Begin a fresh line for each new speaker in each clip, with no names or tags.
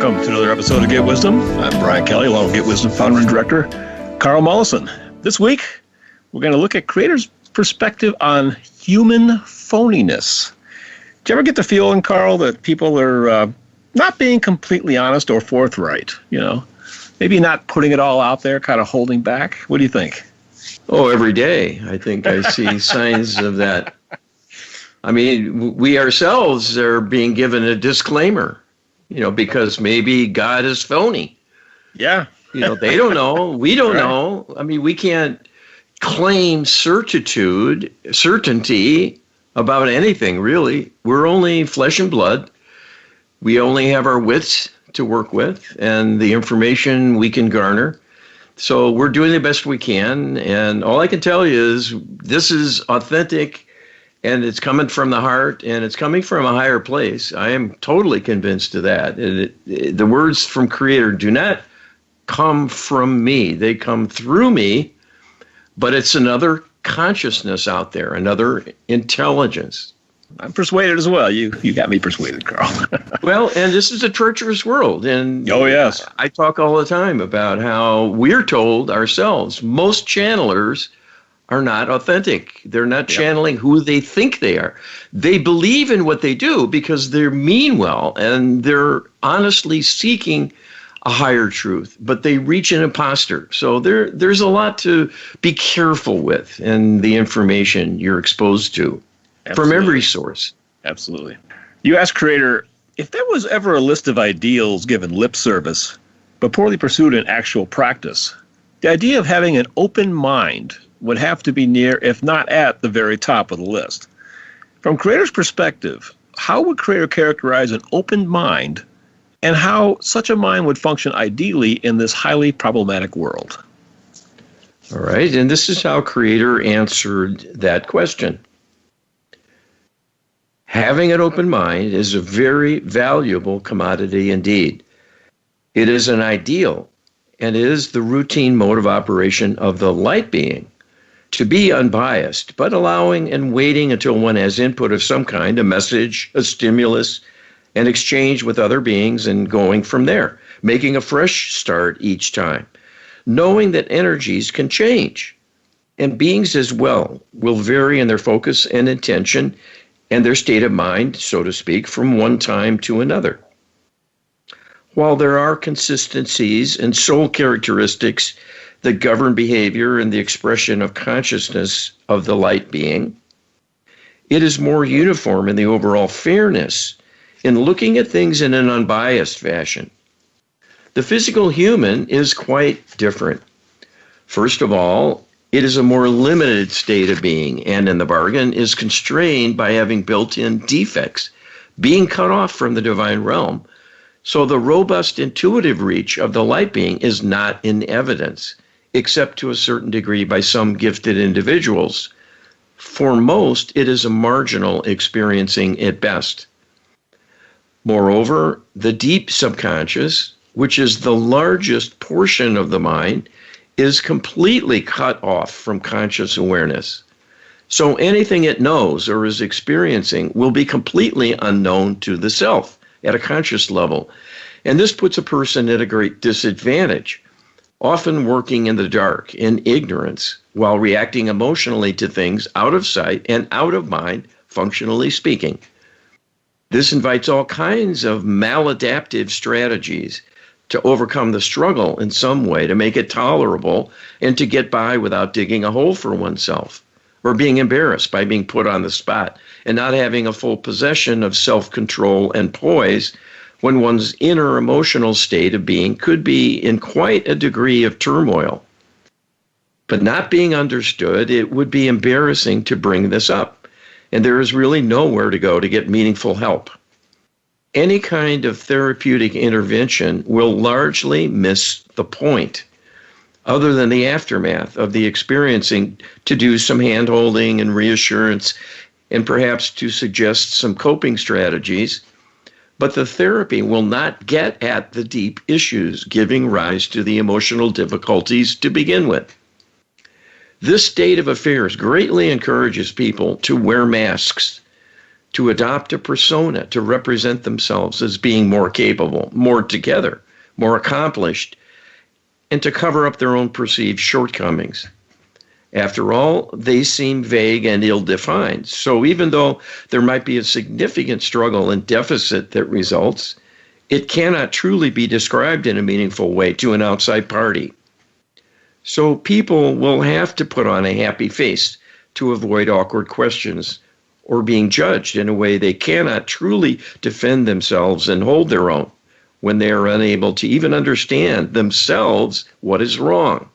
welcome to another episode of Get Wisdom. I'm Brian Kelly, along with Get Wisdom founder and director, Carl Mollison. This week, we're going to look at creators' perspective on human phoniness. Do you ever get the feeling, Carl, that people are not being completely honest or forthright? You know, maybe not putting it all out there, kind of holding back? What do you think?
Oh, every day. I think I see signs of that. I mean, we ourselves are being given a disclaimer, you know, because maybe God is phony.
Yeah.
You know, they don't know. We don't know. I mean, we can't claim certainty about anything, really. We're only flesh and blood. We only have our wits to work with and the information we can garner. So we're doing the best we can. And all I can tell you is this is authentic. And it's coming from the heart, and it's coming from a higher place. I am totally convinced of that. The words from Creator do not come from me. They come through me, but it's another consciousness out there, another intelligence.
I'm persuaded as well. You got me persuaded, Carl.
Well, and this is a treacherous world. And
oh, yes.
I talk all the time about how we're told ourselves, most channelers are not authentic. They're not channeling who they think they are. They believe in what they do because they mean well and they're honestly seeking a higher truth, but they reach an imposter. So there's a lot to be careful with in the information you're exposed to from every source.
Absolutely. You asked Creator, if there was ever a list of ideals given lip service, but poorly pursued in actual practice, the idea of having an open mind would have to be near, if not at, the very top of the list. From Creator's perspective, how would Creator characterize an open mind and how such a mind would function ideally in this highly problematic world?
All right, and this is how Creator answered that question. Having an open mind is a very valuable commodity indeed. It is an ideal and is the routine mode of operation of the light being. To be unbiased, but allowing and waiting until one has input of some kind, a message, a stimulus, an exchange with other beings, and going from there, making a fresh start each time, knowing that energies can change, and beings as well will vary in their focus and intention and their state of mind, so to speak, from one time to another. While there are consistencies and soul characteristics that govern behavior and the expression of consciousness of the light being, it is more uniform in the overall fairness in looking at things in an unbiased fashion. The physical human is quite different. First of all, it is a more limited state of being, and in the bargain is constrained by having built-in defects, being cut off from the divine realm. So the robust intuitive reach of the light being is not in evidence, except to a certain degree by some gifted individuals. For most, it is a marginal experiencing at best. Moreover, the deep subconscious, which is the largest portion of the mind, is completely cut off from conscious awareness. So anything it knows or is experiencing will be completely unknown to the self at a conscious level. And this puts a person at a great disadvantage, often working in the dark, in ignorance, while reacting emotionally to things out of sight and out of mind, functionally speaking. This invites all kinds of maladaptive strategies to overcome the struggle in some way, to make it tolerable, and to get by without digging a hole for oneself, or being embarrassed by being put on the spot, and not having a full possession of self-control and poise when one's inner emotional state of being could be in quite a degree of turmoil. But not being understood, it would be embarrassing to bring this up, and there is really nowhere to go to get meaningful help. Any kind of therapeutic intervention will largely miss the point, other than the aftermath of the experiencing, to do some hand-holding and reassurance, and perhaps to suggest some coping strategies. But the therapy will not get at the deep issues giving rise to the emotional difficulties to begin with. This state of affairs greatly encourages people to wear masks, to adopt a persona to represent themselves as being more capable, more together, more accomplished, and to cover up their own perceived shortcomings. After all, they seem vague and ill-defined. So even though there might be a significant struggle and deficit that results, it cannot truly be described in a meaningful way to an outside party. So people will have to put on a happy face to avoid awkward questions or being judged in a way they cannot truly defend themselves and hold their own when they are unable to even understand themselves what is wrong.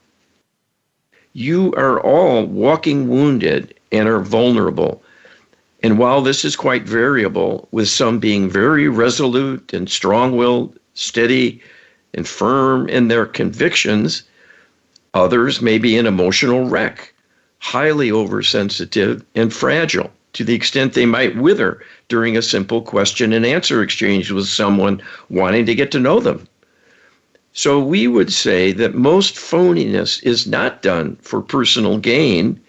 You are all walking wounded and are vulnerable. And while this is quite variable, with some being very resolute and strong-willed, steady and firm in their convictions, others may be an emotional wreck, highly oversensitive and fragile, to the extent they might wither during a simple question and answer exchange with someone wanting to get to know them. So we would say that most phoniness is not done for personal gain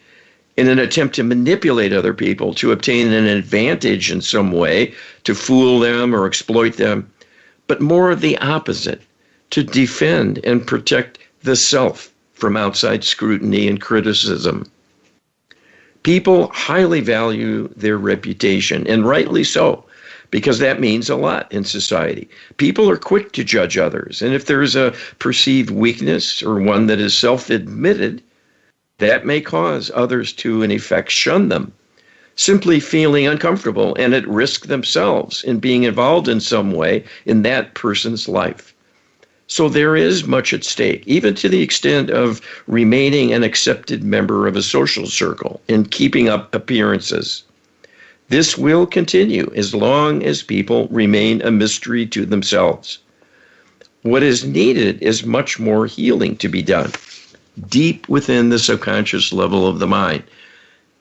in an attempt to manipulate other people to obtain an advantage in some way, to fool them or exploit them, but more of the opposite, to defend and protect the self from outside scrutiny and criticism. People highly value their reputation, and rightly so, because that means a lot in society. People are quick to judge others, and if there is a perceived weakness or one that is self-admitted, that may cause others to, in effect, shun them, simply feeling uncomfortable and at risk themselves in being involved in some way in that person's life. So there is much at stake, even to the extent of remaining an accepted member of a social circle and keeping up appearances. This will continue as long as people remain a mystery to themselves. What is needed is much more healing to be done, deep within the subconscious level of the mind,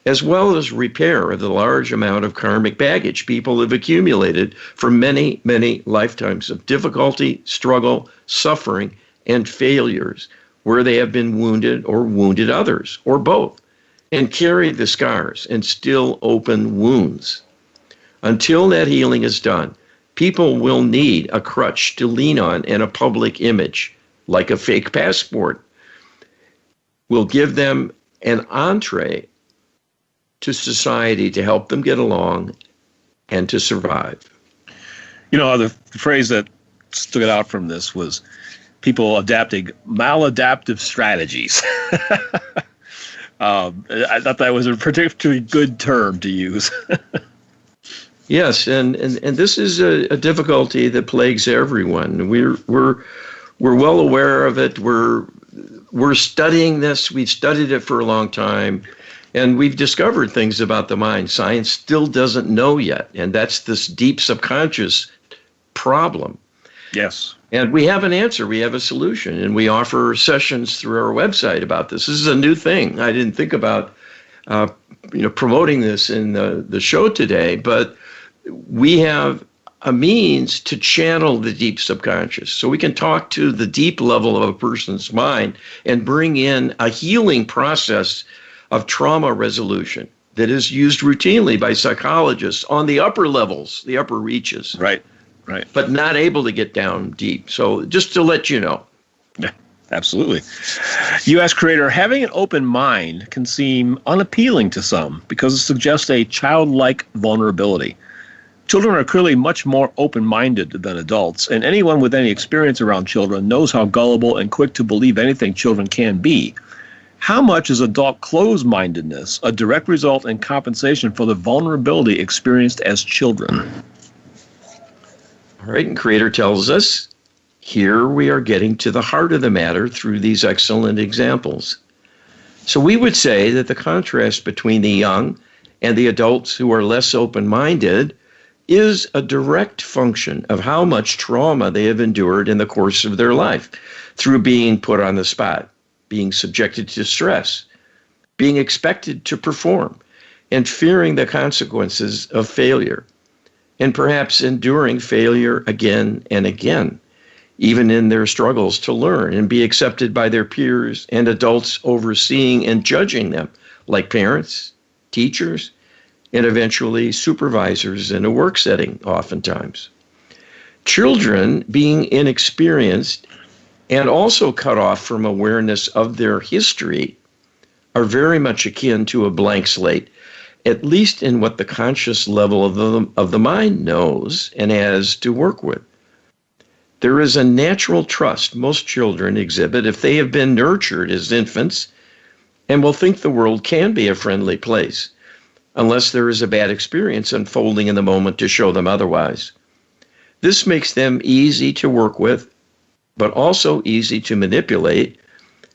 as well as repair of the large amount of karmic baggage people have accumulated for many, many lifetimes of difficulty, struggle, suffering, and failures, where they have been wounded or wounded others, or both, and carry the scars and still open wounds. Until that healing is done, people will need a crutch to lean on and a public image, like a fake passport, will give them an entree to society to help them get along and to survive.
You know, the phrase that stood out from this was people adapting maladaptive strategies. I thought that was a particularly good term to use.
Yes, and this is a difficulty that plagues everyone. We're well aware of it. We're studying this. We've studied it for a long time, and we've discovered things about the mind science still doesn't know yet, and that's this deep subconscious problem.
Yes.
And we have an answer, we have a solution, and we offer sessions through our website about this. This is a new thing. I didn't think about promoting this in the show today, but we have a means to channel the deep subconscious. So we can talk to the deep level of a person's mind and bring in a healing process of trauma resolution that is used routinely by psychologists on the upper levels, the upper reaches.
Right.
But not able to get down deep. So just to let you know.
Yeah, absolutely. You ask creator, having an open mind can seem unappealing to some because it suggests a childlike vulnerability. Children are clearly much more open-minded than adults, and anyone with any experience around children knows how gullible and quick to believe anything children can be. How much is adult closed-mindedness a direct result and compensation for the vulnerability experienced as children?
All right, and Creator tells us, here we are getting to the heart of the matter through these excellent examples. So we would say that the contrast between the young and the adults who are less open-minded is a direct function of how much trauma they have endured in the course of their life through being put on the spot, being subjected to stress, being expected to perform, and fearing the consequences of failure, and perhaps enduring failure again and again, even in their struggles to learn and be accepted by their peers and adults overseeing and judging them, like parents, teachers, and eventually supervisors in a work setting oftentimes. Children, being inexperienced and also cut off from awareness of their history, are very much akin to a blank slate, at least in what the conscious level of the mind knows and has to work with. There is a natural trust most children exhibit if they have been nurtured as infants and will think the world can be a friendly place, unless there is a bad experience unfolding in the moment to show them otherwise. This makes them easy to work with, but also easy to manipulate,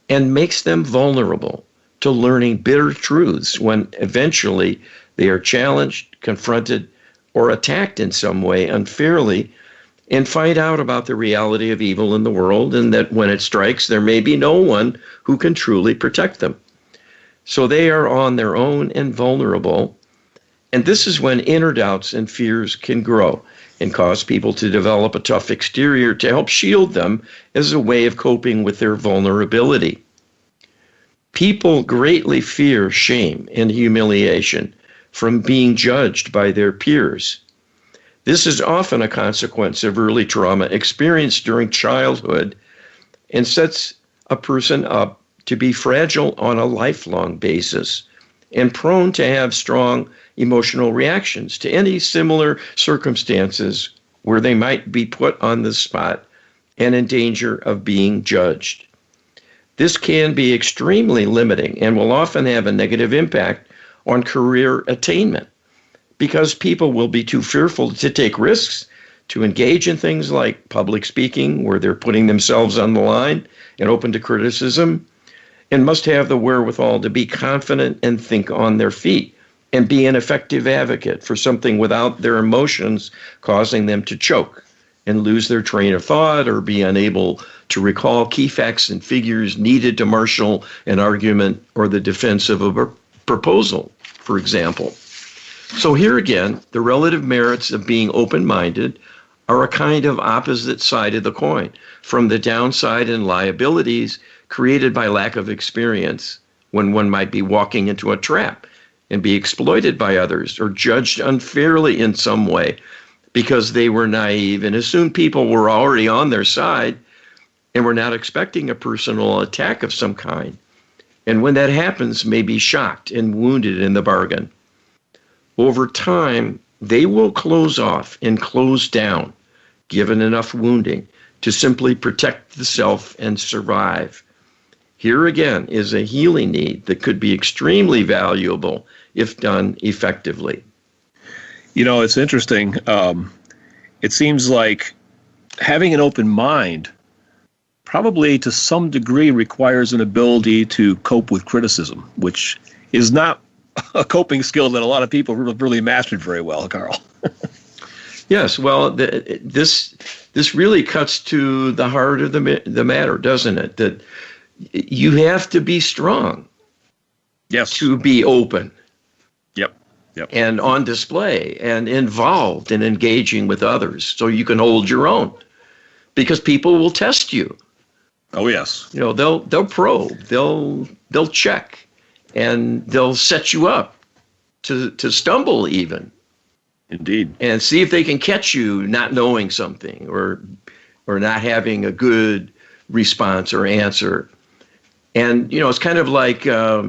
and makes them vulnerable to learning bitter truths when eventually they are challenged, confronted, or attacked in some way unfairly, and find out about the reality of evil in the world, and that when it strikes, there may be no one who can truly protect them. So they are on their own and vulnerable, and this is when inner doubts and fears can grow and cause people to develop a tough exterior to help shield them as a way of coping with their vulnerability. People greatly fear shame and humiliation from being judged by their peers. This is often a consequence of early trauma experienced during childhood and sets a person up to be fragile on a lifelong basis and prone to have strong emotional reactions to any similar circumstances where they might be put on the spot and in danger of being judged. This can be extremely limiting and will often have a negative impact on career attainment, because people will be too fearful to take risks, to engage in things like public speaking, where they're putting themselves on the line and open to criticism, and must have the wherewithal to be confident and think on their feet and be an effective advocate for something without their emotions causing them to choke and lose their train of thought or be unable to recall key facts and figures needed to marshal an argument or the defense of a proposal, for example. So here again, the relative merits of being open-minded are a kind of opposite side of the coin from the downside and liabilities created by lack of experience, when one might be walking into a trap and be exploited by others or judged unfairly in some way because they were naive and assumed people were already on their side and were not expecting a personal attack of some kind. And when that happens, may be shocked and wounded in the bargain. Over time, they will close off and close down, given enough wounding, to simply protect the self and survive. Here again is a healing need that could be extremely valuable if done effectively.
You know, it's interesting. It seems like having an open mind probably to some degree requires an ability to cope with criticism, which is not a coping skill that a lot of people really mastered very well, Carl.
Yes, well, this really cuts to the heart of the matter, doesn't it? That you have to be strong,
yes,
to be open,
yep,
and on display and involved in engaging with others, so you can hold your own, because people will test you.
Oh yes,
you know, they'll probe, they'll check, and they'll set you up to stumble even.
Indeed.
And see if they can catch you not knowing something or not having a good response or answer. And, you know, it's kind of like, arm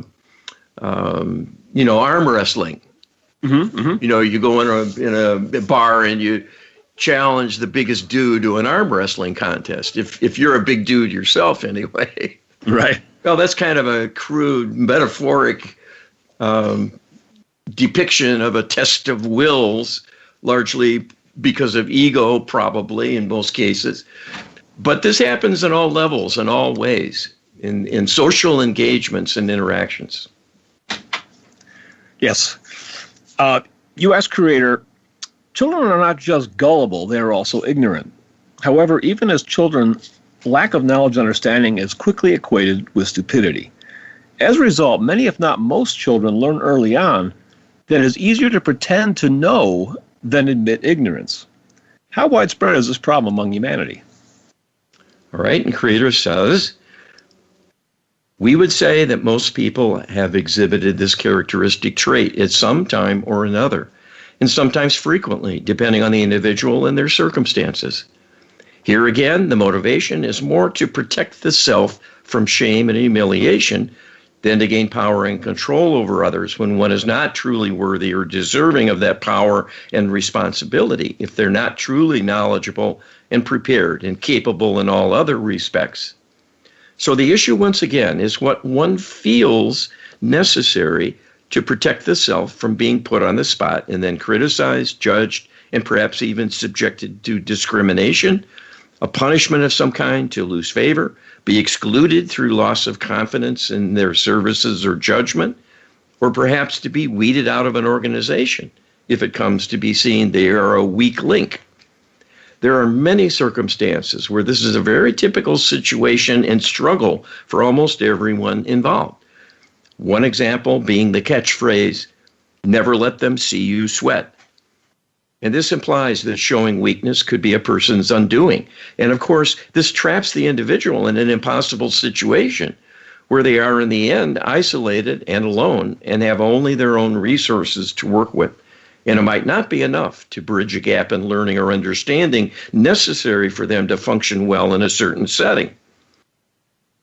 wrestling.
Mm-hmm, mm-hmm.
You know, you go in a bar and you challenge the biggest dude to an arm wrestling contest. If you're a big dude yourself anyway.
Right.
Well, that's kind of a crude, metaphoric depiction of a test of wills, largely because of ego, probably in most cases. But this happens in all levels, in all ways, in social engagements and interactions.
Yes. You ask creator, children are not just gullible, they are also ignorant. However, even as children, lack of knowledge and understanding is quickly equated with stupidity. As a result, many, if not most children, learn early on that it is easier to pretend to know than admit ignorance. How widespread is this problem among humanity?
All right, and Creator says, We would say that most people have exhibited this characteristic trait at some time or another, and sometimes frequently, depending on the individual and their circumstances. Here again, the motivation is more to protect the self from shame and humiliation than to gain power and control over others when one is not truly worthy or deserving of that power and responsibility, if they're not truly knowledgeable and prepared and capable in all other respects. So the issue, once again, is what one feels necessary to protect the self from being put on the spot and then criticized, judged, and perhaps even subjected to discrimination, a punishment of some kind, to lose favor, be excluded through loss of confidence in their services or judgment, or perhaps to be weeded out of an organization if it comes to be seen they are a weak link. There are many circumstances where this is a very typical situation and struggle for almost everyone involved. One example being the catchphrase, "Never let them see you sweat." And this implies that showing weakness could be a person's undoing. And of course, this traps the individual in an impossible situation where they are in the end isolated and alone and have only their own resources to work with. And it might not be enough to bridge a gap in learning or understanding necessary for them to function well in a certain setting.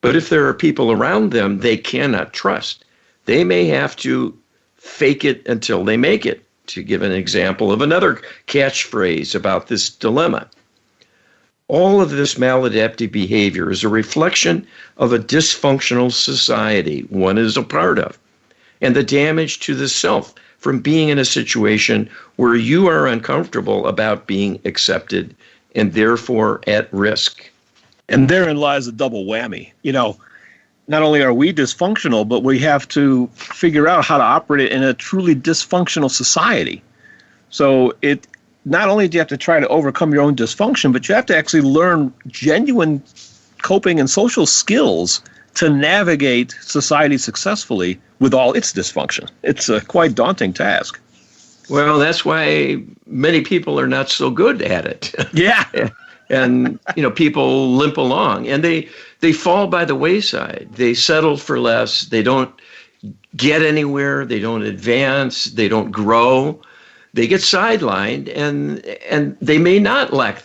But if there are people around them they cannot trust, they may have to fake it until they make it, to give an example of another catchphrase about this dilemma. All of this maladaptive behavior is a reflection of a dysfunctional society one is a part of, and the damage to the self from being in a situation where you are uncomfortable about being accepted and therefore at risk.
And therein lies a double whammy. Not only are we dysfunctional, but we have to figure out how to operate in a truly dysfunctional society. So not only do you have to try to overcome your own dysfunction, but you have to actually learn genuine coping and social skills to navigate society successfully with all its dysfunction. It's a quite daunting task.
Well, that's why many people are not so good at it.
Yeah.
And, people limp along and they fall by the wayside. They settle for less. They don't get anywhere. They don't advance. They don't grow. They get sidelined and they may lack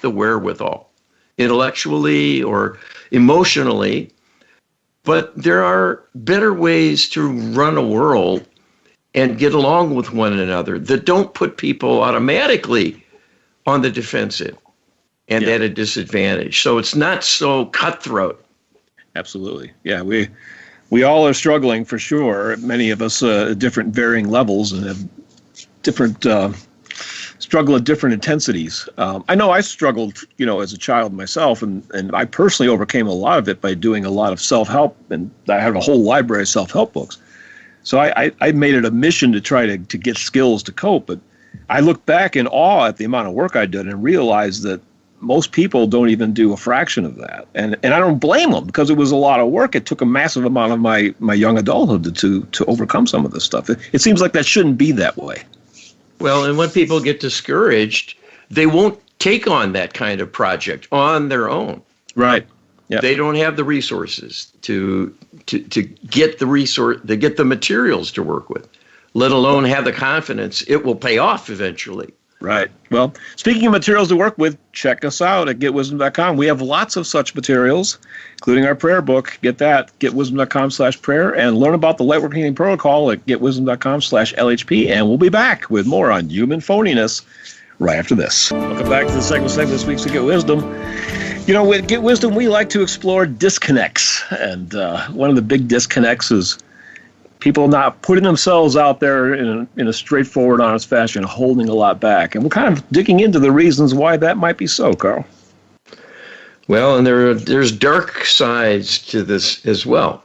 the wherewithal intellectually or emotionally, but there are better ways to run a world and get along with one another that don't put people automatically on the defensive and at a disadvantage. So it's not so cutthroat.
Absolutely. Yeah, we all are struggling for sure. Many of us at different varying levels and have different struggle at different intensities. I know I struggled, as a child myself, and I personally overcame a lot of it by doing a lot of self-help, and I have a whole library of self-help books. So I made it a mission to try to get skills to cope, but I look back in awe at the amount of work I did and realized that most people don't even do a fraction of that. And I don't blame them because it was a lot of work. It took a massive amount of my young adulthood to overcome some of this stuff. It seems like that shouldn't be that way.
Well, and when people get discouraged, they won't take on that kind of project on their own.
Right. Yep.
They don't have the resources to get the materials to work with, let alone have the confidence it will pay off eventually.
Right. Well, speaking of materials to work with, check us out at getwisdom.com. We have lots of such materials, including our prayer book. Get that, getwisdom.com/prayer, and learn about the Lightwork Healing Protocol at getwisdom.com/LHP. And we'll be back with more on human phoniness right after this. Welcome back to the second segment this week's Get Wisdom. With Get Wisdom, we like to explore disconnects. And one of the big disconnects is people not putting themselves out there in a straightforward, honest fashion, holding a lot back. And we're kind of digging into the reasons why that might be so, Carl.
Well, and there's dark sides to this as well.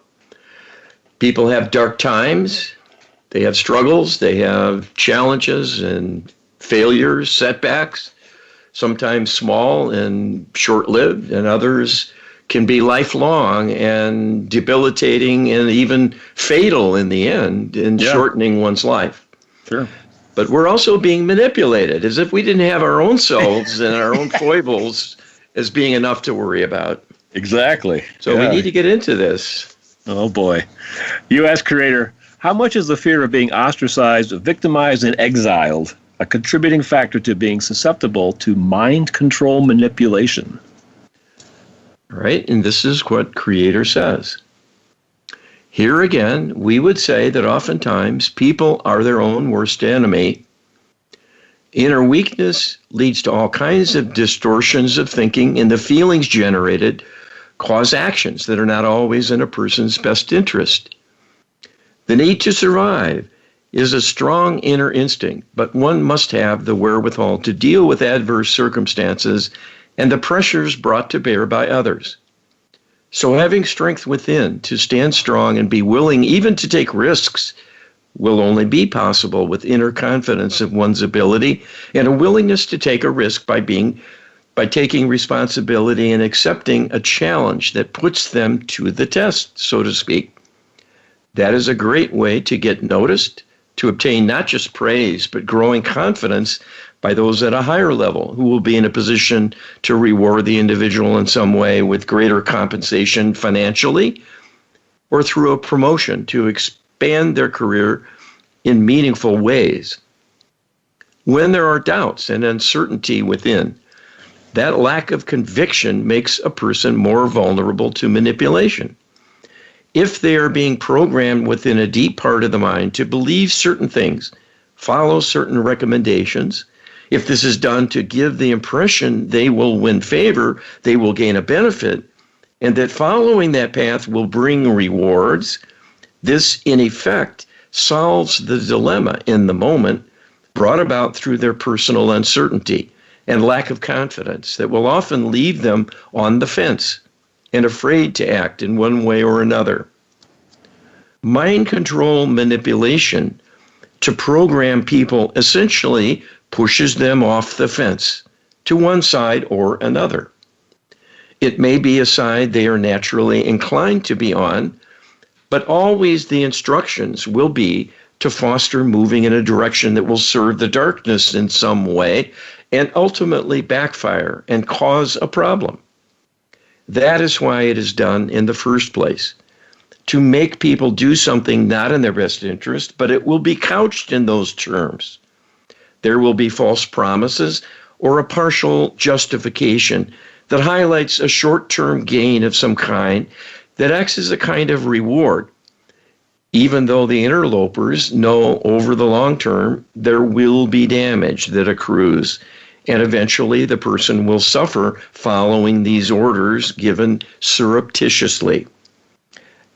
People have dark times. They have struggles. They have challenges and failures, setbacks, sometimes small and short-lived, and others can be lifelong and debilitating and even fatal in the end in shortening one's life.
Sure.
But we're also being manipulated as if we didn't have our own selves and our own foibles as being enough to worry about.
Exactly.
So we need to get into this.
Oh, boy. You ask Creator, how much is the fear of being ostracized, victimized, and exiled a contributing factor to being susceptible to mind control manipulation?
Right? And this is what Creator says. Here again, we would say that oftentimes people are their own worst enemy. Inner weakness leads to all kinds of distortions of thinking, and the feelings generated cause actions that are not always in a person's best interest. The need to survive is a strong inner instinct, but one must have the wherewithal to deal with adverse circumstances and the pressures brought to bear by others. So having strength within to stand strong and be willing even to take risks will only be possible with inner confidence of one's ability and a willingness to take a risk by taking responsibility and accepting a challenge that puts them to the test, so to speak. That is a great way to get noticed, to obtain not just praise, but growing confidence by those at a higher level who will be in a position to reward the individual in some way with greater compensation financially or through a promotion to expand their career in meaningful ways. When there are doubts and uncertainty within, that lack of conviction makes a person more vulnerable to manipulation. If they are being programmed within a deep part of the mind to believe certain things, follow certain recommendations, if this is done to give the impression they will win favor, they will gain a benefit, and that following that path will bring rewards, this in effect solves the dilemma in the moment brought about through their personal uncertainty and lack of confidence that will often leave them on the fence and afraid to act in one way or another. Mind control manipulation to program people essentially pushes them off the fence to one side or another. It may be a side they are naturally inclined to be on, but always the instructions will be to foster moving in a direction that will serve the darkness in some way and ultimately backfire and cause a problem. That is why it is done in the first place, to make people do something not in their best interest, but it will be couched in those terms. There will be false promises or a partial justification that highlights a short-term gain of some kind that acts as a kind of reward, even though the interlopers know over the long term there will be damage that accrues, and eventually the person will suffer following these orders given surreptitiously.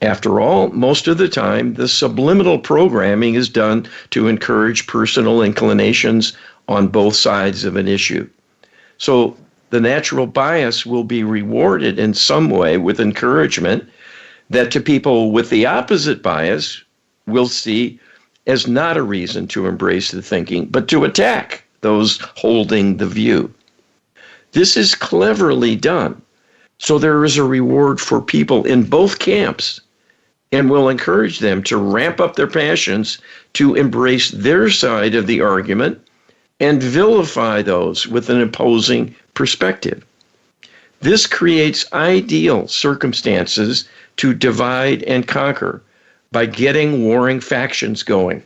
After all, most of the time, the subliminal programming is done to encourage personal inclinations on both sides of an issue. So the natural bias will be rewarded in some way with encouragement that to people with the opposite bias will see as not a reason to embrace the thinking, but to attack those holding the view. This is cleverly done. So there is a reward for people in both camps and will encourage them to ramp up their passions to embrace their side of the argument and vilify those with an opposing perspective. This creates ideal circumstances to divide and conquer by getting warring factions going.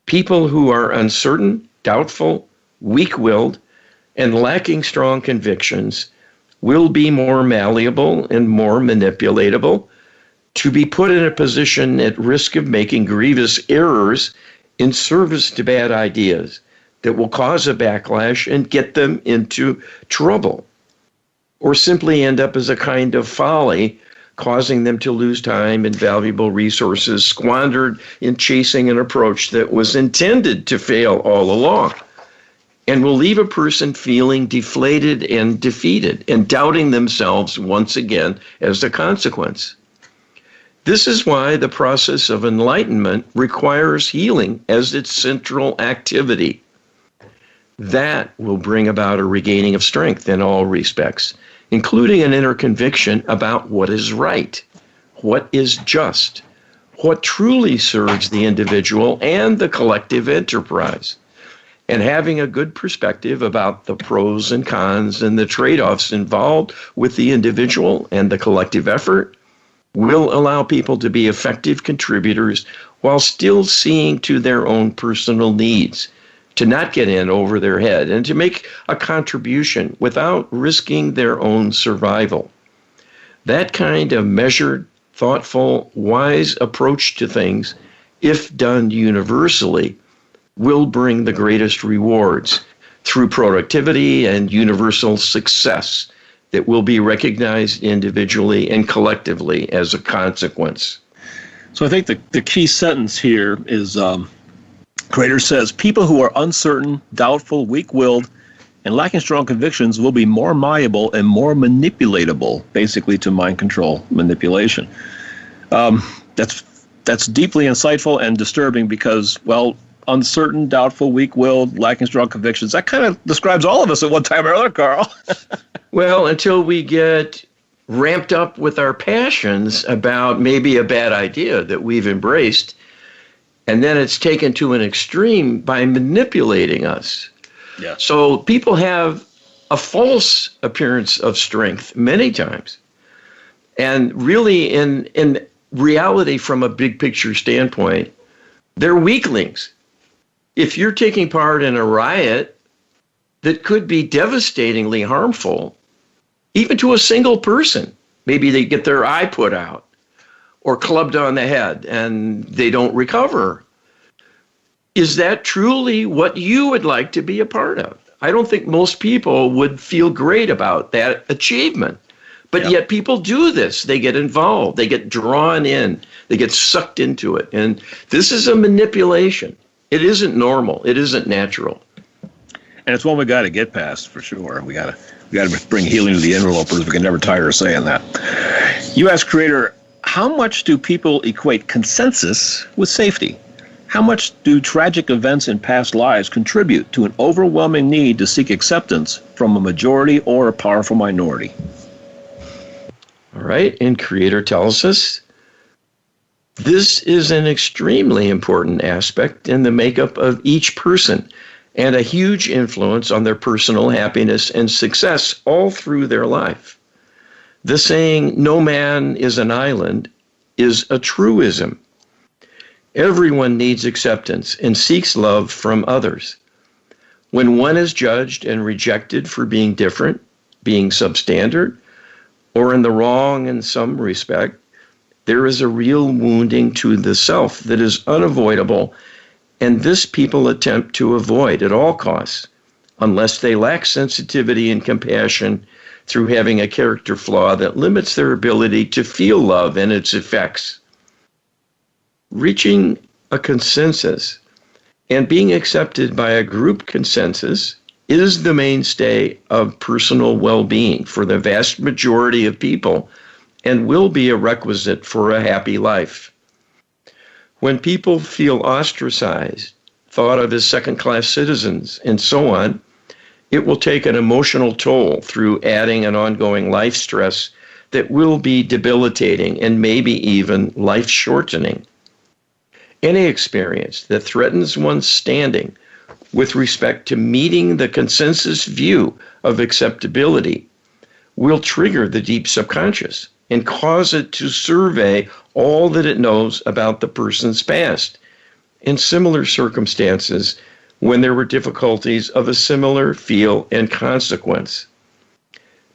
People who are uncertain, doubtful, weak-willed, and lacking strong convictions will be more malleable and more manipulatable to be put in a position at risk of making grievous errors in service to bad ideas that will cause a backlash and get them into trouble, or simply end up as a kind of folly, causing them to lose time and valuable resources squandered in chasing an approach that was intended to fail all along, and will leave a person feeling deflated and defeated and doubting themselves once again as a consequence. This is why the process of enlightenment requires healing as its central activity. That will bring about a regaining of strength in all respects, including an inner conviction about what is right, what is just, what truly serves the individual and the collective enterprise. And having a good perspective about the pros and cons and the trade-offs involved with the individual and the collective effort will allow people to be effective contributors while still seeing to their own personal needs, to not get in over their head, and to make a contribution without risking their own survival. That kind of measured, thoughtful, wise approach to things, if done universally, will bring the greatest rewards through productivity and universal success that will be recognized individually and collectively as a consequence.
So I think the key sentence here is, Creator says, people who are uncertain, doubtful, weak-willed, and lacking strong convictions will be more malleable and more manipulatable, basically to mind control manipulation. That's deeply insightful and disturbing because, well, uncertain, doubtful, weak-willed, lacking strong convictions. That kind of describes all of us at one time or other, Carl.
Well, until we get ramped up with our passions about maybe a bad idea that we've embraced, and then it's taken to an extreme by manipulating us.
Yeah.
So people have a false appearance of strength many times. And really, in reality, from a big picture standpoint, they're weaklings. If you're taking part in a riot that could be devastatingly harmful, even to a single person, maybe they get their eye put out or clubbed on the head and they don't recover. Is that truly what you would like to be a part of? I don't think most people would feel great about that achievement. But yet people do this. They get involved. They get drawn in. They get sucked into it. And this is a manipulation. It isn't normal. It isn't natural.
And it's one we got to get past for sure. We got to bring healing to the interlopers. We can never tire of saying that. You ask Creator, how much do people equate consensus with safety? How much do tragic events in past lives contribute to an overwhelming need to seek acceptance from a majority or a powerful minority?
All right, and Creator tells us this is an extremely important aspect in the makeup of each person and a huge influence on their personal happiness and success all through their life. The saying, "No man is an island," is a truism. Everyone needs acceptance and seeks love from others. When one is judged and rejected for being different, being substandard, or in the wrong in some respect, there is a real wounding to the self that is unavoidable, and this people attempt to avoid at all costs, unless they lack sensitivity and compassion through having a character flaw that limits their ability to feel love and its effects. Reaching a consensus and being accepted by a group consensus is the mainstay of personal well-being for the vast majority of people and will be a requisite for a happy life. When people feel ostracized, thought of as second-class citizens, and so on, it will take an emotional toll through adding an ongoing life stress that will be debilitating and maybe even life-shortening. Any experience that threatens one's standing with respect to meeting the consensus view of acceptability will trigger the deep subconscious and cause it to survey all that it knows about the person's past in similar circumstances when there were difficulties of a similar feel and consequence.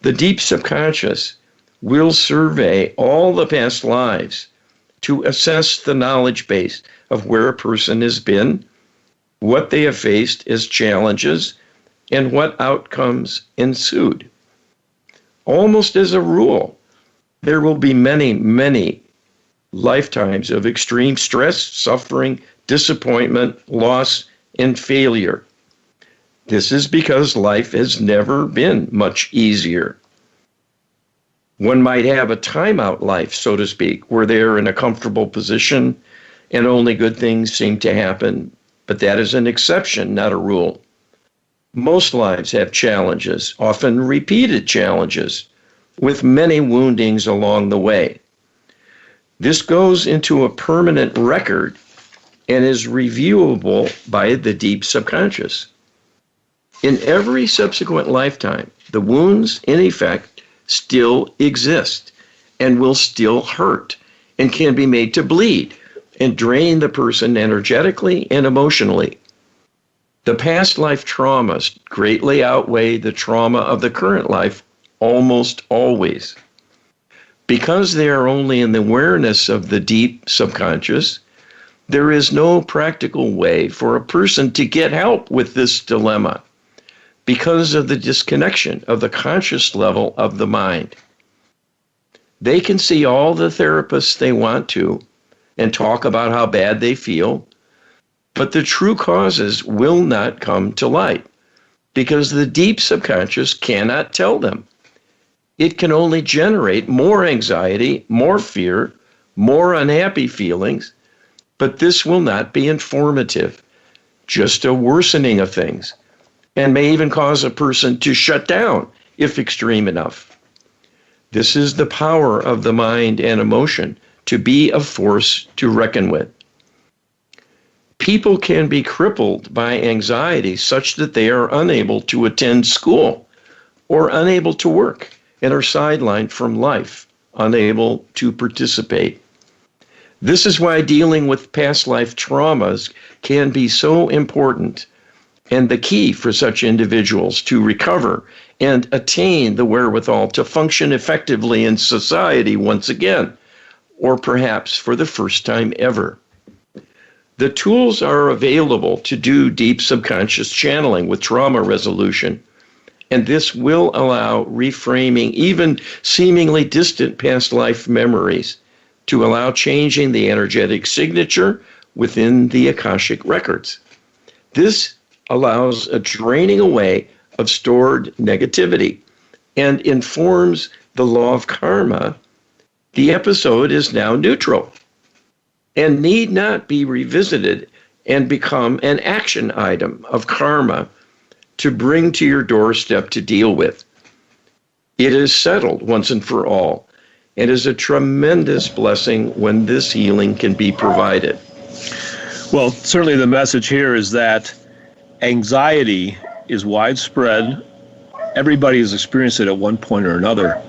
The deep subconscious will survey all the past lives to assess the knowledge base of where a person has been, what they have faced as challenges, and what outcomes ensued. Almost as a rule, there will be many, many lifetimes of extreme stress, suffering, disappointment, loss, and failure. This is because life has never been much easier. One might have a timeout life, so to speak, where they're in a comfortable position and only good things seem to happen, but that is an exception, not a rule. Most lives have challenges, often repeated challenges, with many woundings along the way. This goes into a permanent record and is reviewable by the deep subconscious. In every subsequent lifetime, the wounds, in effect, still exist and will still hurt and can be made to bleed and drain the person energetically and emotionally. The past life traumas greatly outweigh the trauma of the current life almost always. Because they are only in the awareness of the deep subconscious, there is no practical way for a person to get help with this dilemma because of the disconnection of the conscious level of the mind. They can see all the therapists they want to and talk about how bad they feel, but the true causes will not come to light because the deep subconscious cannot tell them. It can only generate more anxiety, more fear, more unhappy feelings, but this will not be informative, just a worsening of things, and may even cause a person to shut down if extreme enough. This is the power of the mind and emotion to be a force to reckon with. People can be crippled by anxiety such that they are unable to attend school or unable to work and are sidelined from life, unable to participate. This is why dealing with past life traumas can be so important and the key for such individuals to recover and attain the wherewithal to function effectively in society once again, or perhaps for the first time ever. The tools are available to do deep subconscious channeling with trauma resolution, and this will allow reframing even seemingly distant past life memories to allow changing the energetic signature within the Akashic records. This allows a draining away of stored negativity and informs the law of karma. The episode is now neutral and need not be revisited and become an action item of karma to bring to your doorstep to deal with. It is settled once and for all, and is a tremendous blessing when this healing can be provided.
Well, certainly the message here is that anxiety is widespread. Everybody has experienced it at one point or another.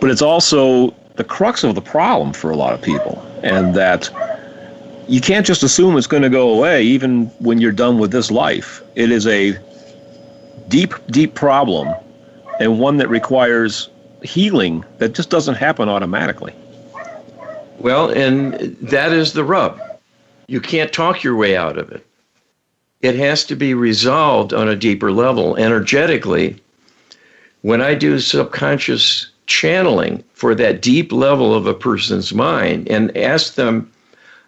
But it's also the crux of the problem for a lot of people, and that you can't just assume it's going to go away even when you're done with this life. It is a deep, deep problem, and one that requires healing that just doesn't happen automatically.
Well, and that is the rub. You can't talk your way out of it. It has to be resolved on a deeper level, energetically. When I do subconscious channeling for that deep level of a person's mind and ask them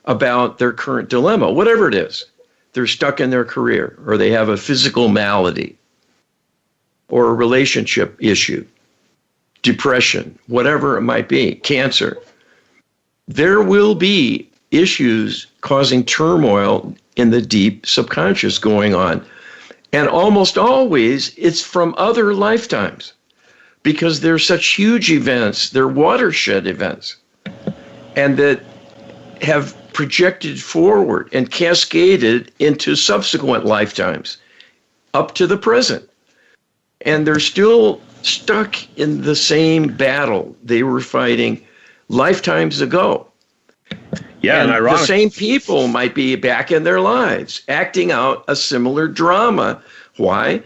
about their current dilemma, whatever it is, they're stuck in their career, or they have a physical malady, or a relationship issue, depression, whatever it might be, cancer. There will be issues causing turmoil in the deep subconscious going on. And almost always it's from other lifetimes, because they're such huge events, they're watershed events, and that have projected forward and cascaded into subsequent lifetimes up to the present. And they're still stuck in the same battle they were fighting lifetimes ago.
Yeah, and ironic.
The same people might be back in their lives, acting out a similar drama. Why?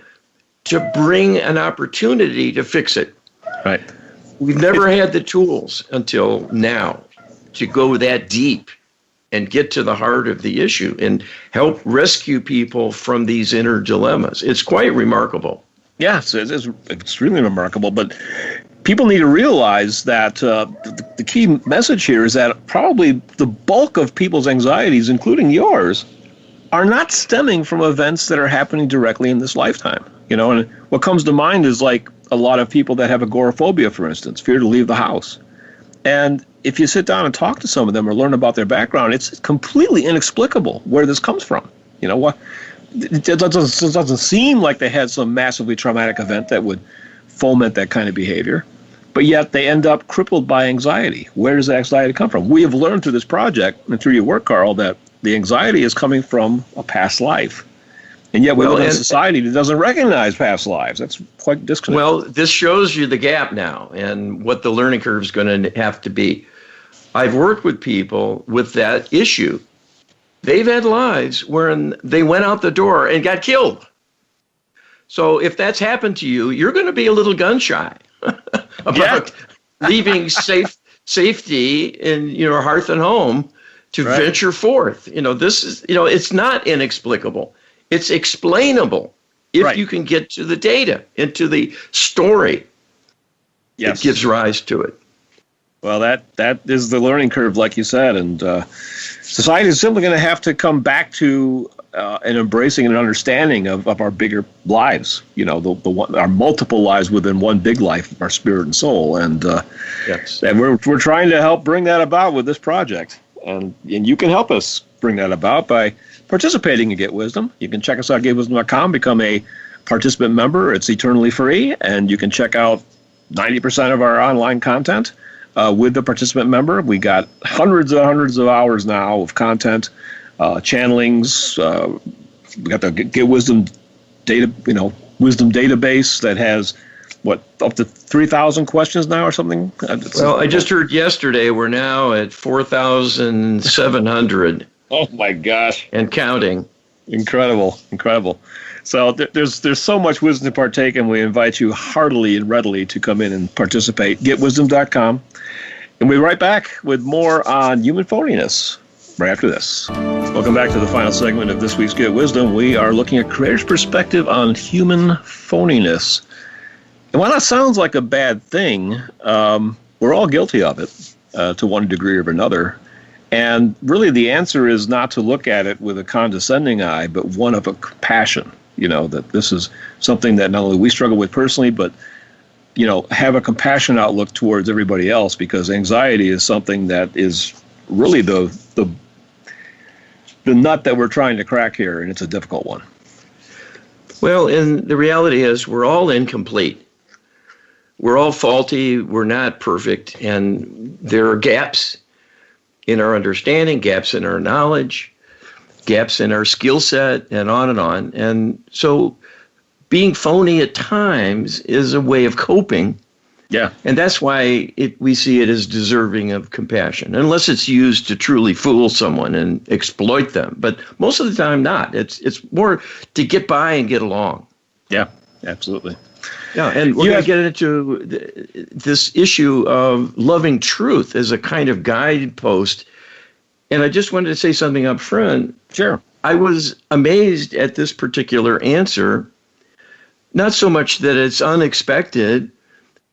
To bring an opportunity to fix it.
Right.
We've never had the tools until now to go that deep and get to the heart of the issue and help rescue people from these inner dilemmas. It's quite remarkable.
Yes, it's extremely remarkable, but people need to realize that the key message here is that probably the bulk of people's anxieties, including yours, are not stemming from events that are happening directly in this lifetime. You know, and what comes to mind is like a lot of people that have agoraphobia, for instance, fear to leave the house. And if you sit down and talk to some of them or learn about their background, it's completely inexplicable where this comes from. You know what? It doesn't seem like they had some massively traumatic event that would foment that kind of behavior, but yet they end up crippled by anxiety. Where does that anxiety come from? We have learned through this project and through your work, Carl, that the anxiety is coming from a past life. And yet we
Well,
live in a
and
society that doesn't recognize past lives. That's quite disconnected.
well, this shows you the gap now and what the learning curve is going to have to be. I've worked with people with that issue. They've had lives where they went out the door and got killed. So if that's happened to you, you're going to be a little gun shy about leaving safety in your hearth and home to venture forth. This is, it's not inexplicable. It's explainable if you can get to the data, into the story that gives rise to it.
Well, that is the learning curve, like you said, and society is simply going to have to come back to an embracing and understanding of our bigger lives. Our multiple lives within one big life, our spirit and soul, and and we're trying to help bring that about with this project, and you can help us bring that about by participating in Get Wisdom. You can check us out at getwisdom.com, become a participant member. It's eternally free, and you can check out 90% of our online content. With the participant member, we got hundreds and hundreds of hours now of content, channelings. We got the Get Wisdom data, wisdom database that has up to 3,000 questions now or something.
Well, I just heard yesterday we're now at 4,700.
Oh my gosh!
And counting.
Incredible. So there's so much wisdom to partake, and we invite you heartily and readily to come in and participate. GetWisdom.com. And we'll be right back with more on human phoniness right after this. Welcome back to the final segment of this week's Get Wisdom. We are looking at Creator's perspective on human phoniness. And while that sounds like a bad thing, we're all guilty of it to one degree or another. And really the answer is not to look at it with a condescending eye, but one of a compassion, that this is something that not only we struggle with personally, but, have a compassionate outlook towards everybody else, because anxiety is something that is really the nut that we're trying to crack here, and it's a difficult one.
Well, and the reality is we're all incomplete. We're all faulty. We're not perfect. And there are gaps in our understanding, gaps in our knowledge, gaps in our skill set, and on and on. And so being phony at times is a way of coping.
Yeah.
And that's why we see it as deserving of compassion, unless it's used to truly fool someone and exploit them. But most of the time not. It's more to get by and get along.
Yeah, absolutely.
Yeah, and we're going to get into this issue of loving truth as a kind of guidepost. And I just wanted to say something up front.
Sure.
I was amazed at this particular answer, not so much that it's unexpected,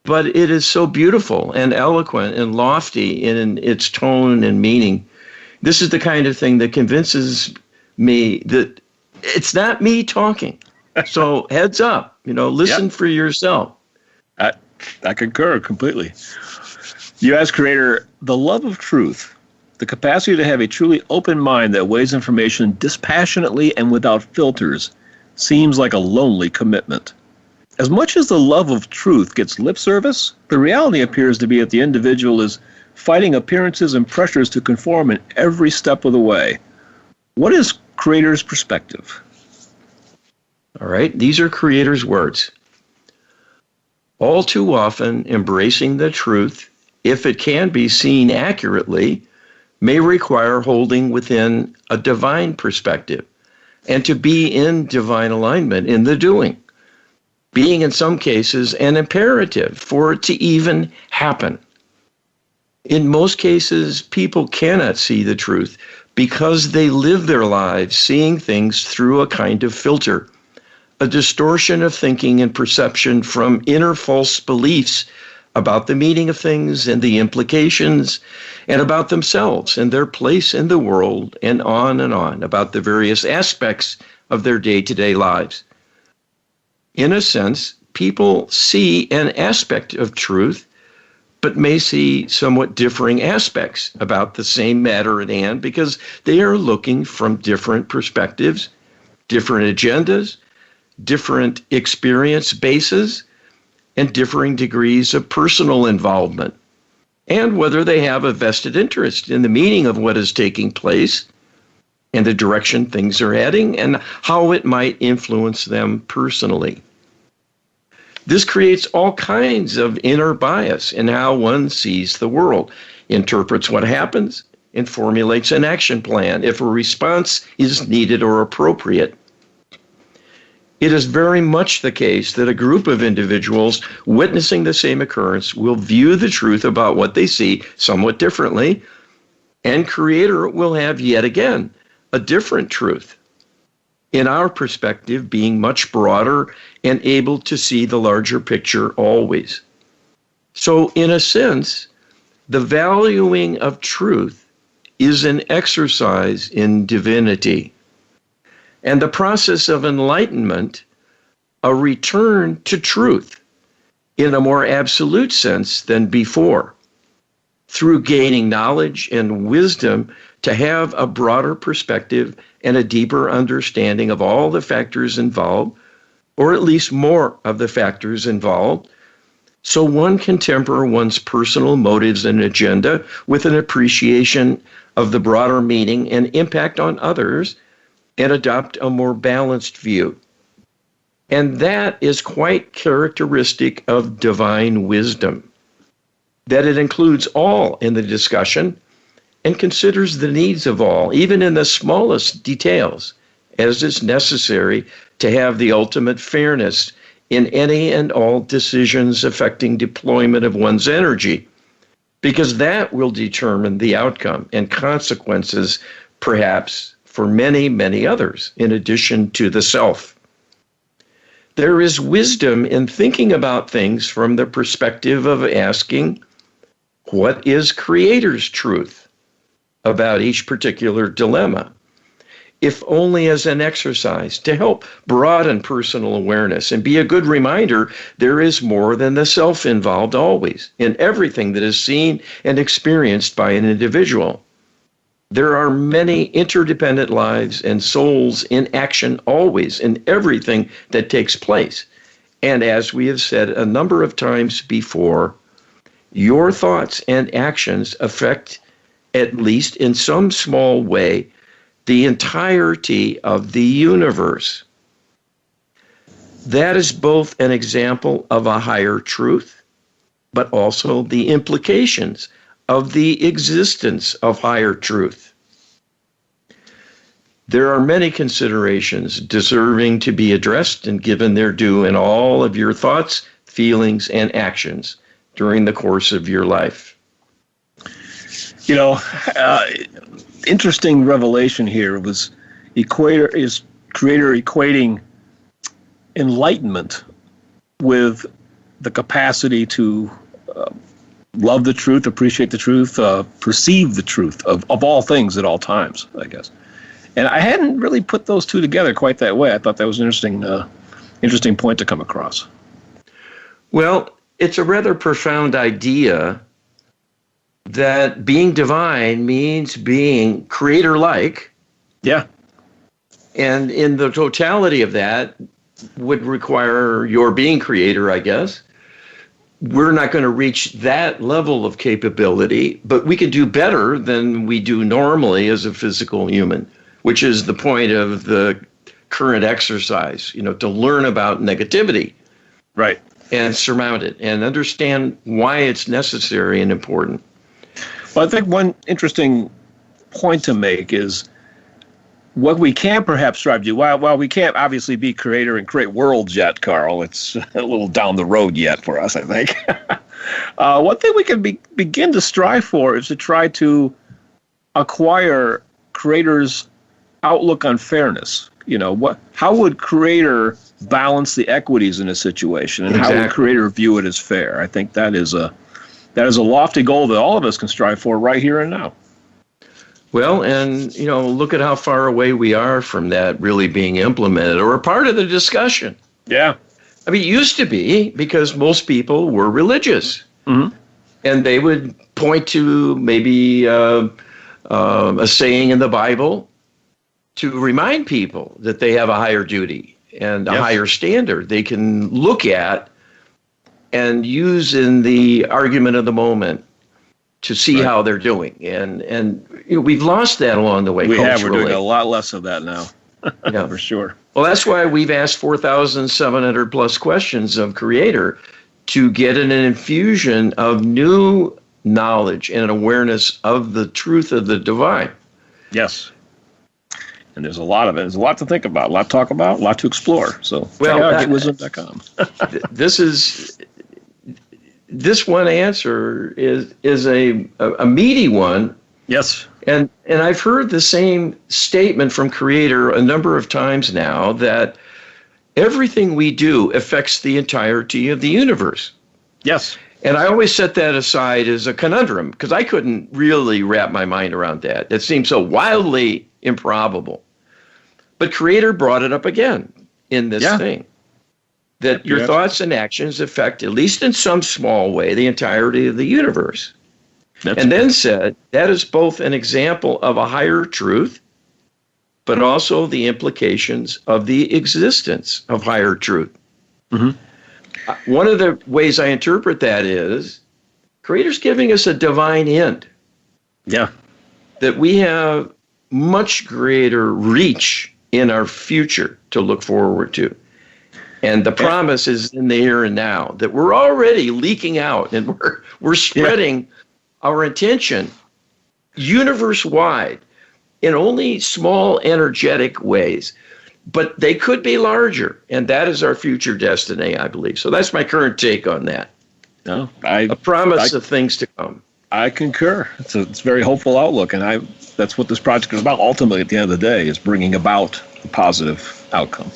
but it is so beautiful and eloquent and lofty in its tone and meaning. This is the kind of thing that convinces me that it's not me talking. So heads up, listen for yourself.
I concur completely. You ask Creator, the love of truth, the capacity to have a truly open mind that weighs information dispassionately and without filters, seems like a lonely commitment. As much as the love of truth gets lip service, the reality appears to be that the individual is fighting appearances and pressures to conform in every step of the way. What is Creator's perspective?
All right, these are Creator's words. All too often, embracing the truth, if it can be seen accurately, may require holding within a divine perspective and to be in divine alignment in the doing, being in some cases an imperative for it to even happen. In most cases, people cannot see the truth because they live their lives seeing things through a kind of filter, a distortion of thinking and perception from inner false beliefs about the meaning of things and the implications, and about themselves and their place in the world, and on, about the various aspects of their day-to-day lives. In a sense, people see an aspect of truth, but may see somewhat differing aspects about the same matter at hand because they are looking from different perspectives, different agendas, different experience bases, and differing degrees of personal involvement, and whether they have a vested interest in the meaning of what is taking place, and the direction things are heading and how it might influence them personally. This creates all kinds of inner bias in how one sees the world, interprets what happens, and formulates an action plan if a response is needed or appropriate. It is very much the case that a group of individuals witnessing the same occurrence will view the truth about what they see somewhat differently, and Creator will have yet again a different truth, in our perspective being much broader and able to see the larger picture always. So in a sense, the valuing of truth is an exercise in divinity, and the process of enlightenment, a return to truth in a more absolute sense than before, through gaining knowledge and wisdom to have a broader perspective and a deeper understanding of all the factors involved, or at least more of the factors involved, so one can temper one's personal motives and agenda with an appreciation of the broader meaning and impact on others and adopt a more balanced view. And that is quite characteristic of divine wisdom, that it includes all in the discussion and considers the needs of all, even in the smallest details, as is necessary to have the ultimate fairness in any and all decisions affecting deployment of one's energy, because that will determine the outcome and consequences, perhaps, for many, many others, in addition to the self. There is wisdom in thinking about things from the perspective of asking, what is Creator's truth about each particular dilemma, if only as an exercise to help broaden personal awareness and be a good reminder there is more than the self involved always in everything that is seen and experienced by an individual. There are many interdependent lives and souls in action always in everything that takes place. And as we have said a number of times before, your thoughts and actions affect, at least in some small way, the entirety of the universe. That is both an example of a higher truth, but also the implications of the existence of higher truth. There are many considerations deserving to be addressed and given their due in all of your thoughts, feelings, and actions during the course of your life.
You know, interesting revelation here was Creator equating enlightenment with the capacity to love the truth, appreciate the truth, perceive the truth of all things at all times, I guess. And I hadn't really put those two together quite that way. I thought that was an interesting point to come across.
Well, it's a rather profound idea that being divine means being creator-like.
Yeah.
And in the totality of that would require your being creator, I guess. We're not going to reach that level of capability, but we can do better than we do normally as a physical human, which is the point of the current exercise, to learn about negativity.
Right.
And surmount it and understand why it's necessary and important.
Well, I think one interesting point to make is what we can perhaps strive to do. While we can't obviously be creator and create worlds yet, Carl, it's a little down the road yet for us, I think. One thing we can begin to strive for is to try to acquire Creator's outlook on fairness. How would Creator balance the equities in a situation, and
Exactly.
How would Creator view it as fair? I think that is a lofty goal that all of us can strive for right here and now.
Well, and look at how far away we are from that really being implemented or a part of the discussion.
Yeah.
I mean, it used to be because most people were religious,
Mm-hmm.
and they would point to maybe a saying in the Bible to remind people that they have a higher duty and a higher standard they can look at and use in the argument of the moment to see how they're doing. And we've lost that along the way.
We have.
Culturally.
We're doing a lot less of that now.
Yeah,
for sure.
Well, that's why we've asked 4,700 plus questions of Creator to get an infusion of new knowledge and awareness of the truth of the divine.
Yes. And there's a lot of it. There's a lot to think about, a lot to talk about, a lot to explore. So, getwisdom.com.
This one answer is a meaty one.
Yes.
And I've heard the same statement from Creator a number of times now, that everything we do affects the entirety of the universe.
Yes.
And I always set that aside as a conundrum, because I couldn't really wrap my mind around that. It seemed so wildly improbable. But Creator brought it up again in this thing, that your thoughts and actions affect, at least in some small way, the entirety of the universe. Then said, that is both an example of a higher truth, but also the implications of the existence of higher truth. Mm-hmm. One of the ways I interpret that is, Creator's giving us a divine end.
Yeah.
That we have much greater reach in our future to look forward to. And the promise is in the here and now, that we're already leaking out, and we're spreading our intention universe-wide in only small energetic ways, but they could be larger, and that is our future destiny, I believe. So that's my current take on that.
No,
a promise of things to come.
I concur. It's a very hopeful outlook, and that's what this project is about. Ultimately, at the end of the day, is bringing about a positive outcome.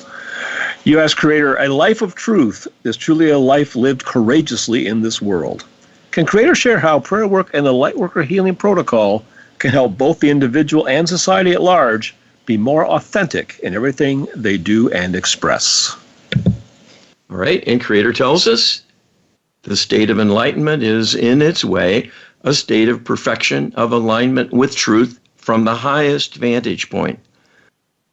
You ask Creator, a life of truth is truly a life lived courageously in this world. Can Creator share how prayer work and the Lightworker Healing Protocol can help both the individual and society at large be more authentic in everything they do and express?
All right, and Creator tells us the state of enlightenment is, in its way, a state of perfection, of alignment with truth from the highest vantage point.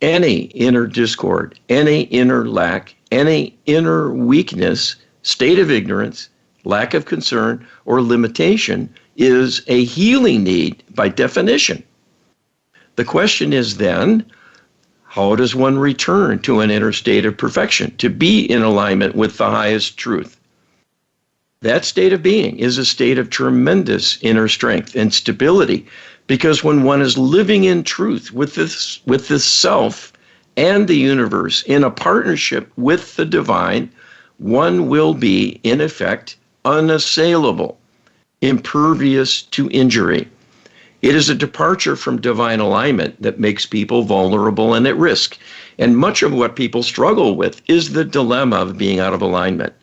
Any inner discord, any inner lack, any inner weakness, state of ignorance, lack of concern, or limitation is a healing need by definition. The question is then, how does one return to an inner state of perfection, to be in alignment with the highest truth? That state of being is a state of tremendous inner strength and stability, because when one is living in truth with this self and the universe in a partnership with the divine, one will be, in effect, unassailable, impervious to injury. It is a departure from divine alignment that makes people vulnerable and at risk. And much of what people struggle with is the dilemma of being out of alignment.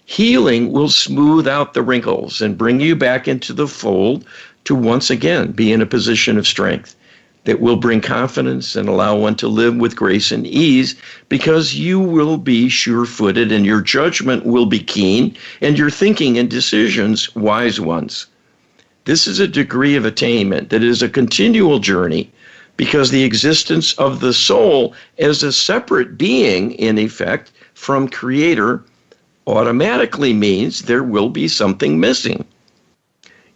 Healing will smooth out the wrinkles and bring you back into the fold to once again be in a position of strength that will bring confidence and allow one to live with grace and ease, because you will be sure-footed and your judgment will be keen and your thinking and decisions wise ones. This is a degree of attainment that is a continual journey, because the existence of the soul as a separate being, in effect, from Creator automatically means there will be something missing.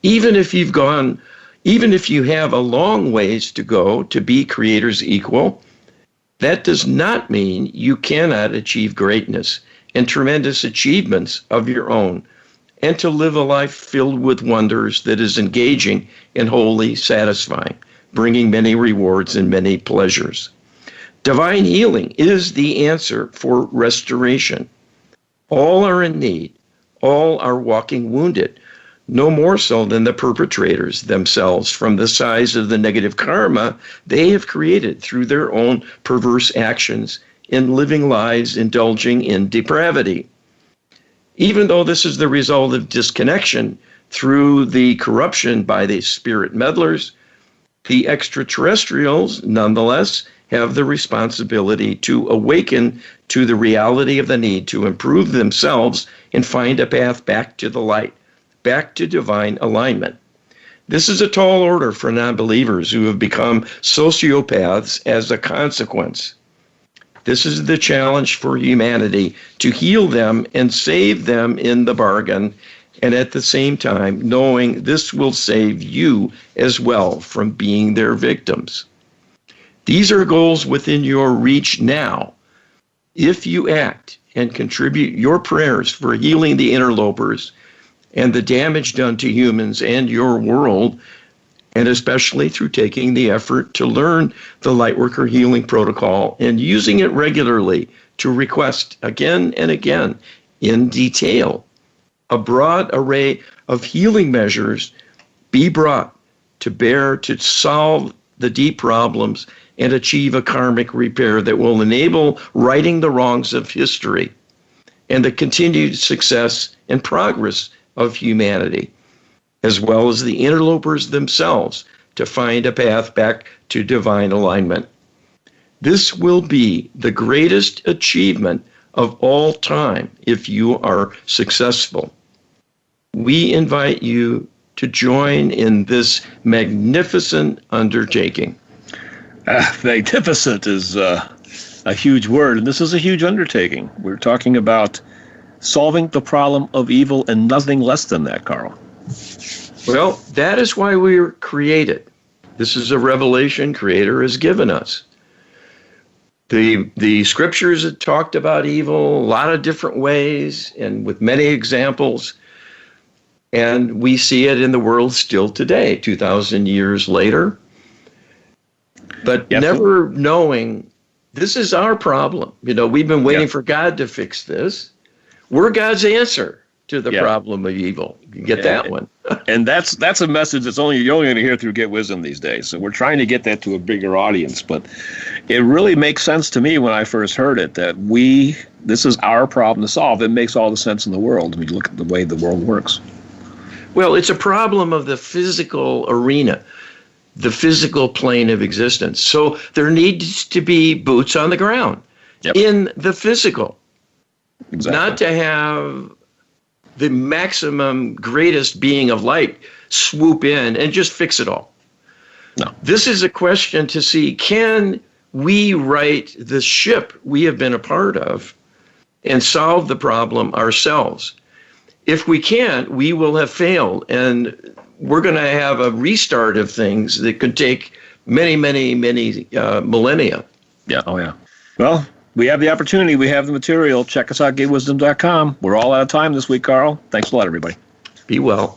Even if you have a long ways to go to be Creator's equal, that does not mean you cannot achieve greatness and tremendous achievements of your own, and to live a life filled with wonders that is engaging and wholly satisfying, bringing many rewards and many pleasures. Divine healing is the answer for restoration. All are in need. All are walking wounded, no more so than the perpetrators themselves, from the size of the negative karma they have created through their own perverse actions in living lives indulging in depravity. Even though this is the result of disconnection through the corruption by the spirit meddlers, the extraterrestrials nonetheless have the responsibility to awaken to the reality of the need to improve themselves and find a path back to the light, back to divine alignment. This is a tall order for non-believers who have become sociopaths as a consequence. This is the challenge for humanity, to heal them and save them in the bargain, and at the same time knowing this will save you as well from being their victims. These are goals within your reach now. If you act and contribute your prayers for healing the interlopers and the damage done to humans and your world, and especially through taking the effort to learn the Lightworker Healing Protocol and using it regularly to request again and again in detail a broad array of healing measures be brought to bear to solve the deep problems and achieve a karmic repair that will enable righting the wrongs of history and the continued success and progress of humanity, as well as the interlopers themselves to find a path back to divine alignment. This will be the greatest achievement of all time if you are successful. We invite you to join in this magnificent undertaking.
Magnificent is a huge word, and this is a huge undertaking. We're talking about solving the problem of evil and nothing less than that, Carl.
Well, that is why we were created. This is a revelation Creator has given us. The scriptures have talked about evil a lot of different ways and with many examples. And we see it in the world still today, 2,000 years later. But never knowing this is our problem. You know, we've been waiting for God to fix this. We're God's answer to the problem of evil. You get that one.
And that's a message that's you're only going to hear through Get Wisdom these days. So we're trying to get that to a bigger audience. But it really makes sense to me when I first heard it that this is our problem to solve. It makes all the sense in the world when you look at the way the world works.
Well, it's a problem of the physical arena, the physical plane of existence. So there needs to be boots on the ground in the physical. Exactly. Not to have the maximum greatest being of light swoop in and just fix it all. No. This is a question to see, can we right the ship we have been a part of and solve the problem ourselves? If we can't, we will have failed, and we're going to have a restart of things that could take many, many, many millennia.
Yeah. Oh, yeah. Well, we have the opportunity. We have the material. Check us out, GetWisdom.com. We're all out of time this week, Carl. Thanks a lot, everybody.
Be well.